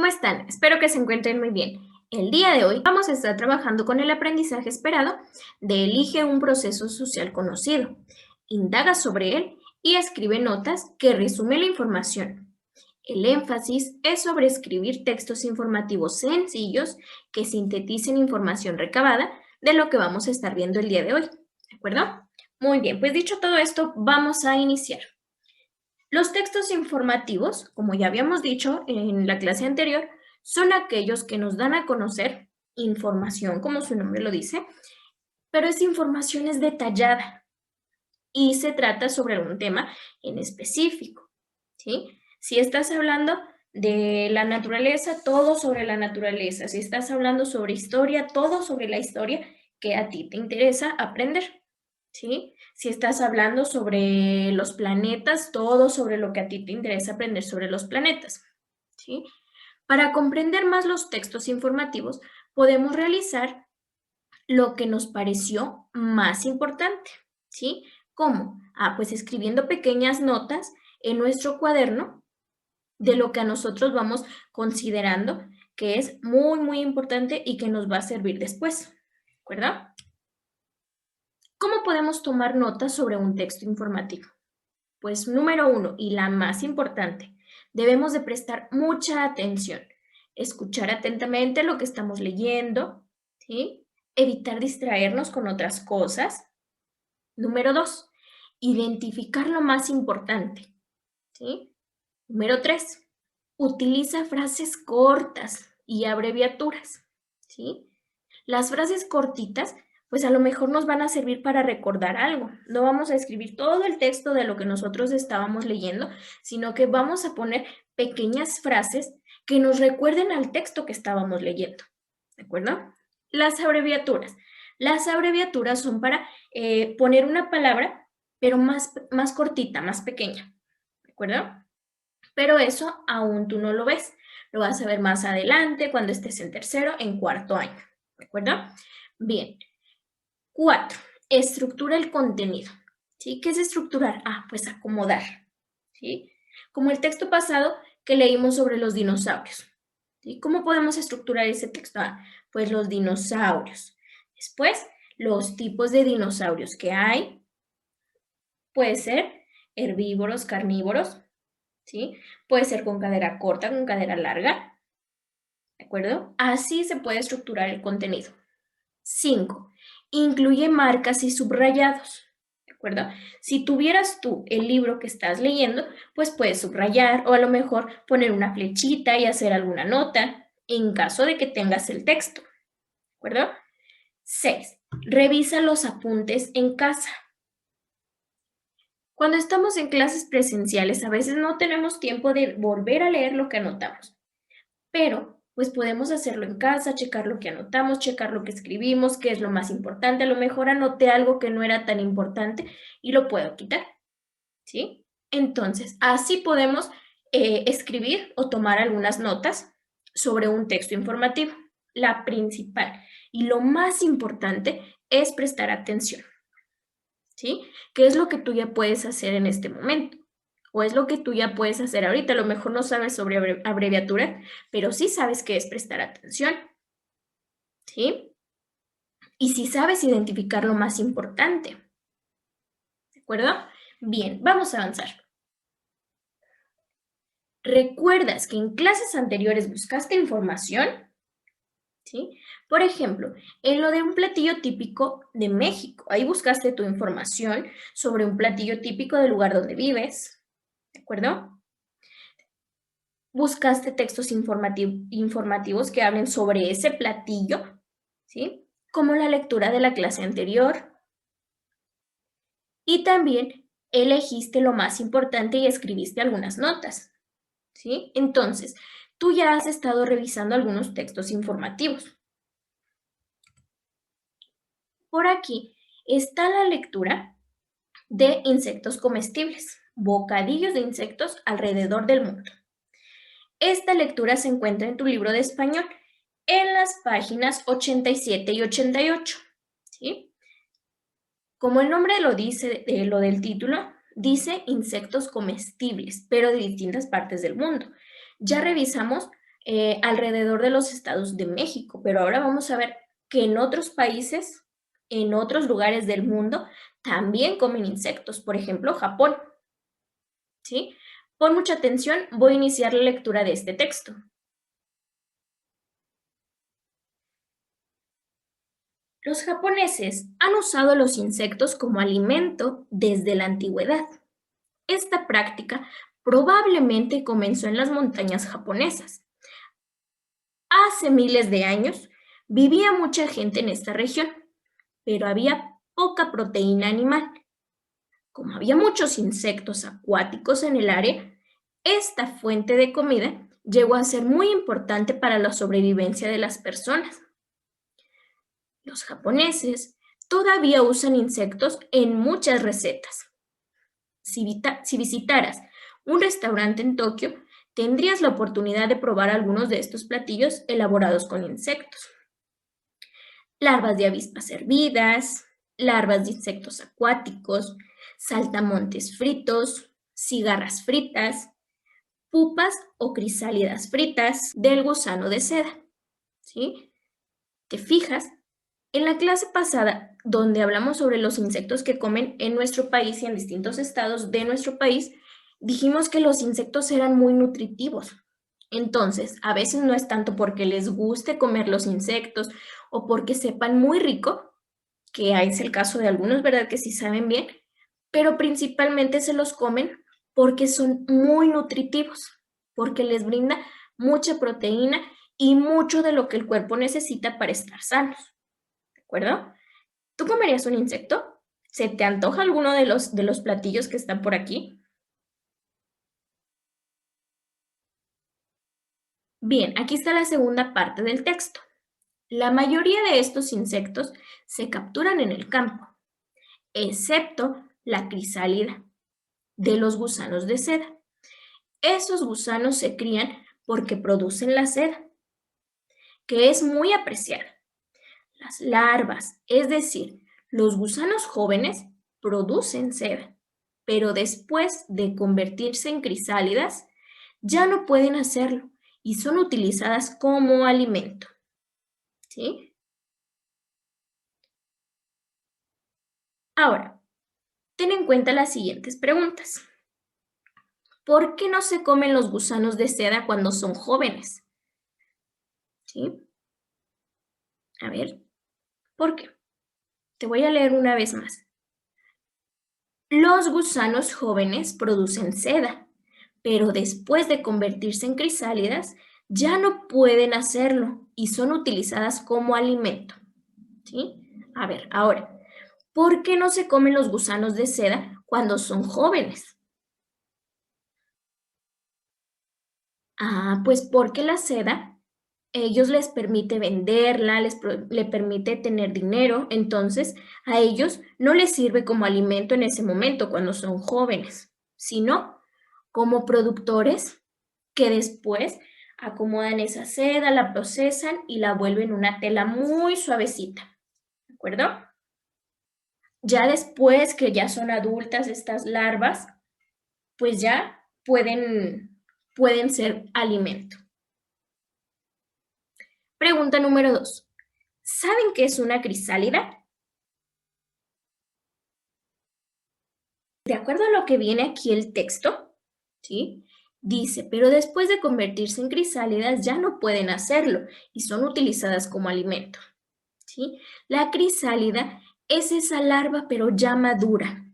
están? Espero que se encuentren muy bien. El día de hoy vamos a estar trabajando con el aprendizaje esperado de elige un proceso social conocido, indaga sobre él y escribe notas que resumen la información. El énfasis es sobre escribir textos informativos sencillos que sinteticen información recabada de lo que vamos a estar viendo el día de hoy. ¿De acuerdo? Muy bien, pues dicho todo esto, vamos a iniciar. Los textos informativos, como ya habíamos dicho en la clase anterior, son aquellos que nos dan a conocer información, como su nombre lo dice, pero esa información es detallada y se trata sobre un tema en específico, ¿sí? Si estás hablando de la naturaleza, todo sobre la naturaleza. Si estás hablando sobre historia, todo sobre la historia que a ti te interesa aprender. ¿Sí? Si estás hablando sobre los planetas, todo sobre lo que a ti te interesa aprender sobre los planetas, ¿sí? Para comprender más los textos informativos, podemos realizar lo que nos pareció más importante, ¿sí? ¿Cómo? Pues escribiendo pequeñas notas en nuestro cuaderno de lo que a nosotros vamos considerando que es muy, muy importante y que nos va a servir después, ¿de acuerdo? ¿Cómo podemos tomar notas sobre un texto informativo? Pues número uno, y la más importante, debemos de prestar mucha atención, escuchar atentamente lo que estamos leyendo, ¿sí? Evitar distraernos con otras cosas. Número dos, identificar lo más importante, ¿sí? Número tres, utiliza frases cortas y abreviaturas, ¿sí? Las frases cortitas, pues a lo mejor nos van a servir para recordar algo. No vamos a escribir todo el texto de lo que nosotros estábamos leyendo, sino que vamos a poner pequeñas frases que nos recuerden al texto que estábamos leyendo. ¿De acuerdo? Las abreviaturas. Las abreviaturas son para poner una palabra, pero más cortita, más pequeña. ¿De acuerdo? Pero eso aún tú no lo ves. Lo vas a ver más adelante, cuando estés en tercero, en cuarto año. ¿De acuerdo? Bien. 4. Estructura el contenido. ¿Sí? ¿Qué es estructurar? Pues acomodar. ¿Sí? Como el texto pasado que leímos sobre los dinosaurios. ¿Sí? ¿Cómo podemos estructurar ese texto? Pues los dinosaurios. Después, los tipos de dinosaurios que hay. Puede ser herbívoros, carnívoros, ¿sí? Puede ser con cadera corta, con cadera larga, ¿de acuerdo? Así se puede estructurar el contenido. 5. Incluye marcas y subrayados, ¿de acuerdo? Si tuvieras tú el libro que estás leyendo, pues puedes subrayar o a lo mejor poner una flechita y hacer alguna nota en caso de que tengas el texto, ¿de acuerdo? 6. Revisa los apuntes en casa. Cuando estamos en clases presenciales, a veces no tenemos tiempo de volver a leer lo que anotamos, pero pues podemos hacerlo en casa, checar lo que anotamos, checar lo que escribimos, qué es lo más importante. A lo mejor anoté algo que no era tan importante y lo puedo quitar, ¿sí? Entonces, así podemos escribir o tomar algunas notas sobre un texto informativo. La principal y lo más importante es prestar atención, ¿sí? ¿Qué es lo que tú ya puedes hacer en este momento? O es lo que tú ya puedes hacer ahorita. A lo mejor no sabes sobre abreviaturas, pero sí sabes qué es prestar atención, ¿sí? Y sí sabes identificar lo más importante, ¿de acuerdo? Bien, vamos a avanzar. ¿Recuerdas que en clases anteriores buscaste información? ¿Sí? Por ejemplo, en lo de un platillo típico de México, ahí buscaste tu información sobre un platillo típico del lugar donde vives, ¿de acuerdo? Buscaste textos informativos que hablen sobre ese platillo, ¿sí? Como la lectura de la clase anterior. Y también elegiste lo más importante y escribiste algunas notas, ¿sí? Entonces, tú ya has estado revisando algunos textos informativos. Por aquí está la lectura de insectos comestibles, bocadillos de insectos alrededor del mundo. Esta lectura se encuentra en tu libro de español en las páginas 87 y 88, ¿sí? Como el nombre lo dice, lo del título, dice insectos comestibles, pero de distintas partes del mundo. Ya revisamos alrededor de los estados de México, pero ahora vamos a ver que en otros países, en otros lugares del mundo, también comen insectos, por ejemplo, Japón, ¿sí? Pon mucha atención, voy a iniciar la lectura de este texto. Los japoneses han usado los insectos como alimento desde la antigüedad. Esta práctica probablemente comenzó en las montañas japonesas. Hace miles de años vivía mucha gente en esta región, pero había poca proteína animal. Como había muchos insectos acuáticos en el área, esta fuente de comida llegó a ser muy importante para la sobrevivencia de las personas. Los japoneses todavía usan insectos en muchas recetas. Si visitaras un restaurante en Tokio, tendrías la oportunidad de probar algunos de estos platillos elaborados con insectos. Larvas de avispas hervidas, larvas de insectos acuáticos, saltamontes fritos, cigarras fritas, pupas o crisálidas fritas del gusano de seda. ¿Sí? ¿Te fijas? En la clase pasada, donde hablamos sobre los insectos que comen en nuestro país y en distintos estados de nuestro país, dijimos que los insectos eran muy nutritivos. Entonces, a veces no es tanto porque les guste comer los insectos o porque sepan muy rico, que es el caso de algunos, ¿verdad? Que sí saben bien, pero principalmente se los comen porque son muy nutritivos, porque les brinda mucha proteína y mucho de lo que el cuerpo necesita para estar sanos, ¿de acuerdo? ¿Tú comerías un insecto? ¿Se te antoja alguno de los platillos que están por aquí? Bien, aquí está la segunda parte del texto. La mayoría de estos insectos se capturan en el campo, excepto la crisálida de los gusanos de seda. Esos gusanos se crían porque producen la seda, que es muy apreciada. Las larvas, es decir, los gusanos jóvenes, producen seda, pero después de convertirse en crisálidas, ya no pueden hacerlo y son utilizadas como alimento. ¿Sí? Ahora, ten en cuenta las siguientes preguntas. ¿Por qué no se comen los gusanos de seda cuando son jóvenes? ¿Sí? A ver, ¿por qué? Te voy a leer una vez más. Los gusanos jóvenes producen seda, pero después de convertirse en crisálidas, ya no pueden hacerlo y son utilizadas como alimento. ¿Sí? A ver, ahora, ¿por qué no se comen los gusanos de seda cuando son jóvenes? Ah, pues porque la seda, ellos les permite venderla, le permite tener dinero, entonces a ellos no les sirve como alimento en ese momento cuando son jóvenes, sino como productores que después acomodan esa seda, la procesan y la vuelven una tela muy suavecita, ¿de acuerdo? Ya después que ya son adultas estas larvas, pues ya pueden ser alimento. Pregunta número 2. ¿Saben qué es una crisálida? De acuerdo a lo que viene aquí el texto, ¿sí? Dice, pero después de convertirse en crisálidas ya no pueden hacerlo y son utilizadas como alimento, ¿sí? La crisálida es esa larva pero ya madura,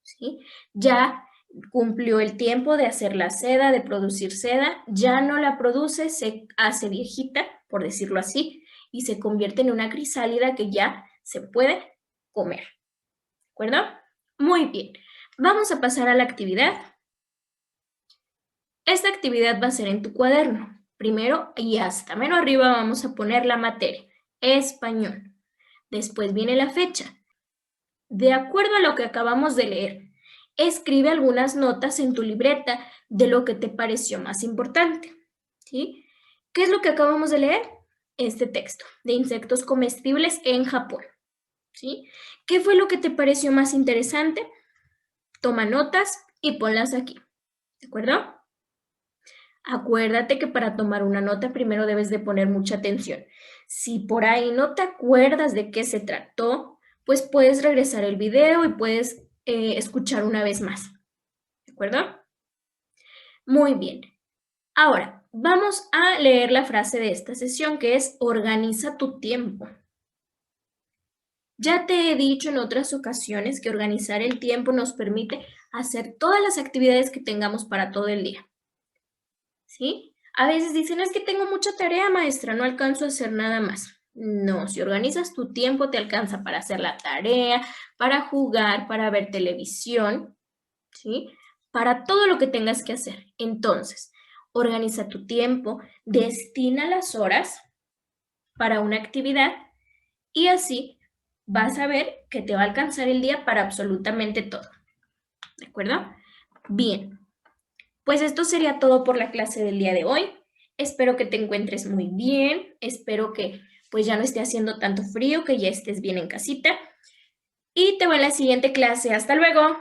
¿sí? Ya cumplió el tiempo de hacer la seda, de producir seda, ya no la produce, se hace viejita, por decirlo así, y se convierte en una crisálida que ya se puede comer. ¿De acuerdo? Muy bien. Vamos a pasar a la actividad. Esta actividad va a ser en tu cuaderno. Primero y hasta menos arriba vamos a poner la materia, español. Después viene la fecha. De acuerdo a lo que acabamos de leer, escribe algunas notas en tu libreta de lo que te pareció más importante. ¿Sí? ¿Qué es lo que acabamos de leer? Este texto de insectos comestibles en Japón. ¿Sí? ¿Qué fue lo que te pareció más interesante? Toma notas y ponlas aquí. ¿De acuerdo? Acuérdate que para tomar una nota primero debes de poner mucha atención. Si por ahí no te acuerdas de qué se trató, pues puedes regresar el video y puedes escuchar una vez más. ¿De acuerdo? Muy bien. Ahora, vamos a leer la frase de esta sesión que es organiza tu tiempo. Ya te he dicho en otras ocasiones que organizar el tiempo nos permite hacer todas las actividades que tengamos para todo el día. ¿Sí? A veces dicen, es que tengo mucha tarea, maestra, no alcanzo a hacer nada más. No, si organizas tu tiempo te alcanza para hacer la tarea, para jugar, para ver televisión, ¿sí? Para todo lo que tengas que hacer. Entonces, organiza tu tiempo, destina las horas para una actividad y así vas a ver que te va a alcanzar el día para absolutamente todo. ¿De acuerdo? Bien. Pues esto sería todo por la clase del día de hoy. Espero que te encuentres muy bien, espero que pues ya no esté haciendo tanto frío, que ya estés bien en casita y te veo en la siguiente clase. Hasta luego.